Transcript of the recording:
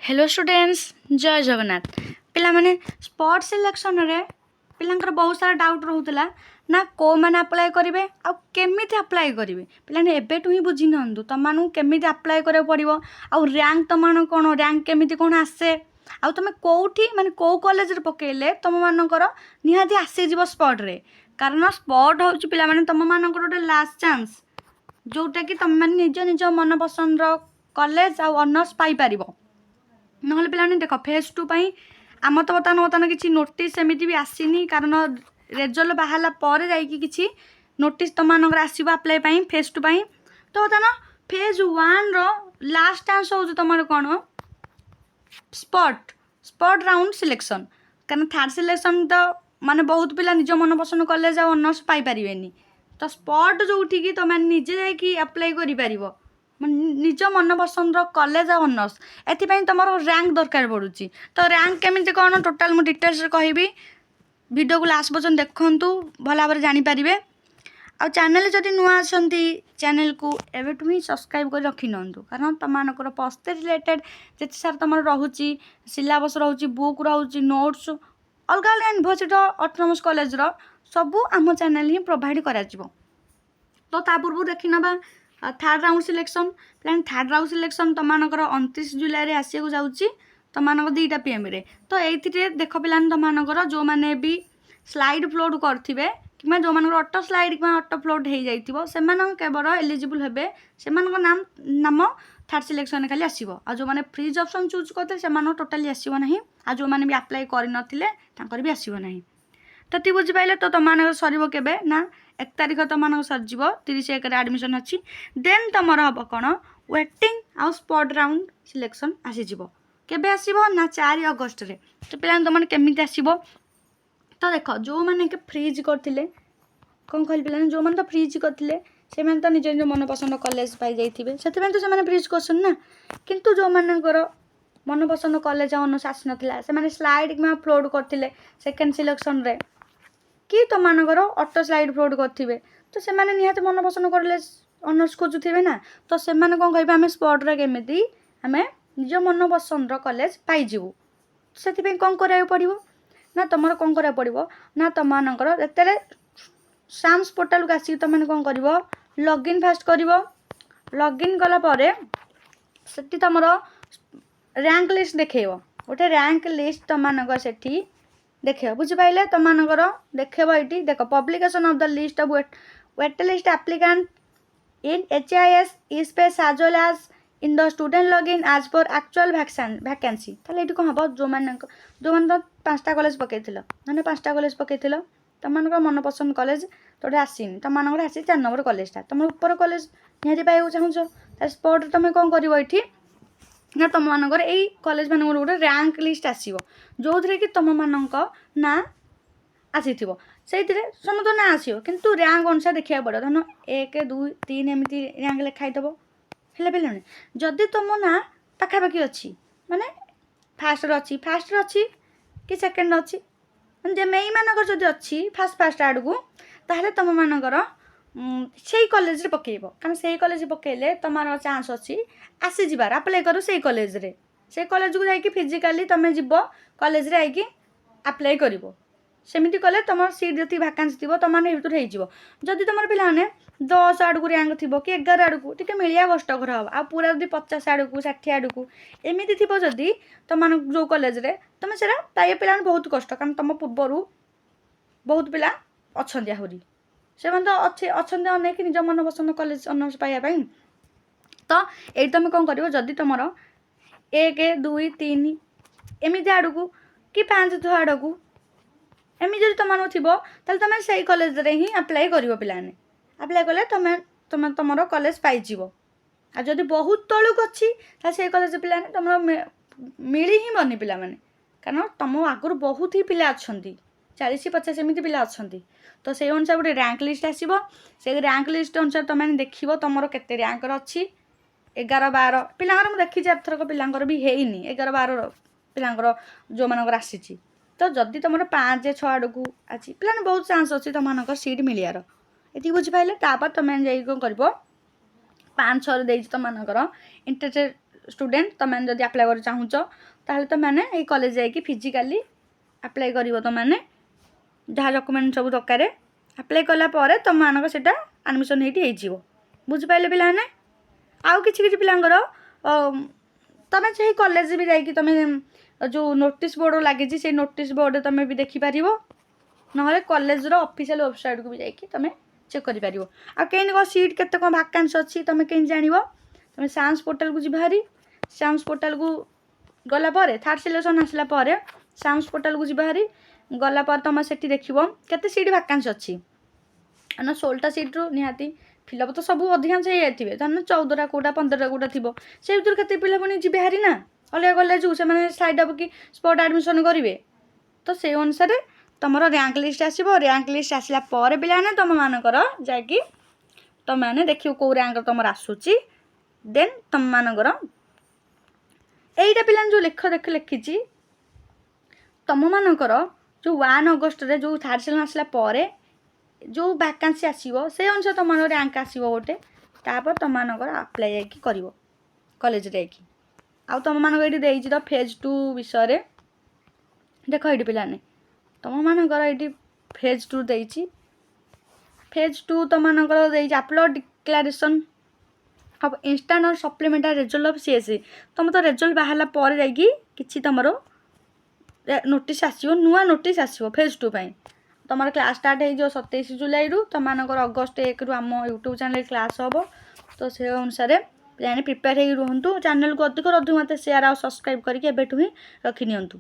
Hello students जय जगन्नाथ पिला माने स्पॉट सिलेक्शन रे पिलांकर बहुत सारा डाउट रहउतला ना को माने अप्लाई करिवे आ केमिति अप्लाई करिवे पिलाने एबेटु ही बुझी नंदु तमानु केमिति अप्लाई करे पड़िबो आ रैंक तमानु कोन रैंक केमिति कोन आसे आ तमे कोठी माने को कॉलेज रे पकेले तम मानकर निहाती आसी जीवो स्पॉट रे कारण स्पॉट होउची पिला माने तम मानकर ओटे लास्ट चांस जोटा कि तम माने निज निज मन पसंद रो कॉलेज आ ऑनर्स पाई परिबो नहले पिलाने देख फेज 2 पाई आम तो बर्तमान किसी नोटिस एमती भी आसीनी कारण रेजल्ट बाहर पर जाकि नोटिस तुम आसो अप्लाई फेज 2 पाई तो बर्तमान फेज 1 रो लास्ट चांस हो तुम कौन स्पॉट राउंड सिलेक्शन कारण थर्ड सिलेक्शन तो माने बहुत पिला निज मन पसंद कॉलेज आ ऑनर्स पाई परिवेनी तो स्पॉट जो तुम निजे जाकि अप्लाई करि निज मन पसंद कॉलेज आ ऑनर्स एथि तुम रैंक दरकार पड़ुची तो रैंक केमिति कौन टोटाल मुझे डिटेल्स कहबी वीडियो को लास्ट पर्यंत देखंतु भल भाव जानीपारे आ चैनल जदि नुआ आछंती चैनल को एवेठु ही सब्सक्राइब कर रखी नंतु कारण तुमको पस्ते रिलेटेड जिते सार तुम रोची सिलेबस रोची बुक रोची नोट्स अलग अलग यूनिवर्सिटी ऑटोनोमस कॉलेज रो सबू आम चैनल ही प्रोवाइड करा तो ता पूर्व देखी नबा third round selection plan third round selection तुमको 29 जुलाई रे आसिया जाऊँगी तुमको 2टा PM रे तो ये देख पाने तुमको जो मैंने भी स्लाइड अपलोड करेंगे कि जो मान ऑटो स्लाइड कि ऑटो अपलोड हो जाइए से केवल एलिजिबल हे से नाम नाम थर्ड सिलेक्शन खाली आसो आ जो मैंने फ्रीज ऑप्शन चूज करते हैं टोटाली आसो ना आ जो मैंने भी अप्लाई कर भी आसो ना तो ती बुझीपारे तो तुम सर के ना 1 तारिख तुम सरज 30/1 एडमिशन अच्छी देन तुम हम कौन वेटिंग आउ स्पॉट राउंड सिलेक्शन आसीज केबे आसीबो ना 4 अगस्त रे तो पिला तुम केमिति आसीबो तो देख जो मैंने फ्रीज करथिले कौन कहल पिला जो मैंने तो फ्रीज करथिले से मैंने तो निज निज मन पसंद कॉलेज पाई जाइथिबे सेते तो से फ्रीज करसन ना किंतु जो मानकर मन पसंद कॉलेज ऑनर्स आसी नथिला से माने स्लाइड में अपलोड करथिले सेकंड सिलेक्शन रे कि तुम ऑटो स्लाइड अपलोड करेंगे तो से निहत मन पसंद करें ऑनर्स खोजुवे ना तो से कौन कह आम स्पॉट रे केमिति आम निज मन पसंद कॉलेज पाइबू से कौन करा पड़ो ना तुम कौन करा पड़ो ना तुम जो साम्स पोर्टाल को आसिक तुम कौन कर लॉगिन फास्ट कर लॉगिन कलापर से तुम रैंक लिस्ट देखेब गोटे रैंक लिस्ट तुम से देख बुझीपारे तुमको देखेब ये देख publication of the list of wait list applicant in HIS is space as well as in the student login as per actual vacancy ये कौन हम जो मैंने तो 5टा कॉलेज पकई मैंने 5टा कॉलेज पकई तुम मन पसंद कॉलेज तो आसनी तुम आसी 4 नंबर कॉलेजटा तुम ऊपर कॉलेज निहती पाइबा चाहूँ स्पॉट तुम कौन कर ना तुम मानकर यही कॉलेज मान गोटे रैंक लिस्ट आसो जो थे कि तुम मान ना आसी से समझ ना आसो किंतु रैंक अनुसार देखा पड़ो धन 1 2 3 एमती रैंक लिखाईदेव है पे जदि तुम ना पाखापाखि अच्छी माने फास्ट अच्छी कि सेकेंड अच्छी मेई मानक जदि अच्छी फास्ट आड़ को ताहले तुम मानकर से कॉलेज रे पकेब कारण से कॉलेज पकेले तुम चांस अच्छी आसी जबार अप्लाई करो से कॉलेज रे से कॉलेज को जाकि फिजिकाली तुम जीव कॉलेज रे आईकी अप्लाई कर सेमती कले तुम सीट जी भैकेंसी थी तुम मैंने जदि तुम पाने 10 आड़ को रैंक थी कि 11 आड़ को टे मिलिया कष्टकर हम आ पूरा जब 50 आड़ को 60 आड़ को एमती थी जदि तुम जो कॉलेज रे तुम से पाइबा पिला बहुत कष्ट कारण तुम पूर्वर बहुत पिला अच्छा आहरी से तो अच्छा अनेक निज मन पसंद कॉलेज ऑनर्स पाइबापी तो ये तुम कौन कर जदि तुम 1 2 3 एमती आड़ को कि 5 6 आड़ को एमती जब तुम थो तुम से कॉलेज रे ही अप्लाई कर पाने अप्लाई कले तुम तुम कॉलेज पाइज आ जदि बहुत तलुक अच्छी से कॉलेज पिला तुम मिल ही बनी पिला माने कारण तुम आगुरी बहुत ही पिला अच्छा 40-50 एमती पिला अच्छा तो से अनुसार गोटे रैंक लिस्ट आसो से रैंक लिस्ट अनुसार तुम देख तुम के रैंक अच्छी 11-12 पिलांर मुझे देखी एथरक पिलांर भी हैनी 11-12 पिलांर जो मानकर आसी तो जदि तुम 5-6 आड़ को अच्छी पिला बहुत चांस अच्छी तुम सीट मिलियार ये बुझीपारे तापर तुम जा कौन कर 5-6 तुम इंटरेस्ट स्टूडेंट तुम जब आप्लाय कर चाहूच ताहले तुमने ये कॉलेज जाकि फिजिकाली आप्लाय कर तुमने जहाँ डॉक्यूमेंट सब दरकार आप्लाय कलापर तुम मानक से एडमिशन ये बुझिपारे पिलाने आउ कि पिलांकर तुम से कॉलेज भी जाकि तुम जो नोटिस बोर्ड लगी से नोटिस बोर्ड तुम भी देखिपार ना कॉलेजर ऑफिशियल वेबसाइट को भी जाकि तुम चेक कर पार आ कहीं सीट केते कौन वैकेंसी अच्छी तुम कहीं जान तुम साइंस पोर्टाल को जीवारी साइंस पोर्टाल को गलापर थर्ड सिलेक्शन आसला साइंस पोर्टाल को जीवारी गलापर तुम से देख केते सीट वैकेंसी अच्छी ना 16टा सीट्रु निहाती फिलअप तो सब अधिकांश हो जाए धरना 14टा कोटा 15टा कोटा थी से भर के पिला पुणी जी हारी ना अलग कॉलेज से साइड अप कि स्पॉट एडमिशन करेंगे तो से अनुसार तुम रैंक लिस्ट आसो रैंक लिस्ट आसला पिलाने तुम मानकर जाकि तुम मैंने देख कौ रैंक तुम आसूची देन तुम मानकर यहीटा पिला जो लेख देख लिखी तुम मानकर जो 1 अगस्ट जो थर्ड सिलेक्शन आसला जो वैकेंसी आसो से अनुसार तुम रैंक आसो गोटे तापर तुम मानकर आप्लाय कर कॉलेज जाकि आउ तुम मानक ये तो फेज 2 विषय देख ये पिलाने तुम मानकर ये फेज 2 देती फेज 2 तुम मानकर अपलोड डिक्लेरेशन ऑफ इंस्टांट और सप्लीमेंटरी रिजल्ट ऑफ सीएससी तुम तो रिजल्ट बाहर पर जाकि तुम नोटिस आसो नुआ नोटिस आसो फेज 2 तुम क्लास स्टार्ट हो 27 जुलाई रु तुम मानकर अगस्ट 1 रु आम यूट्यूब चैनल क्लास हम तो से अनुसार प्रिपेयर हो रुहतु चैनल को अधिक मत शेयर और सब्सक्राइब करके एबेठु ही रखि नियंतु।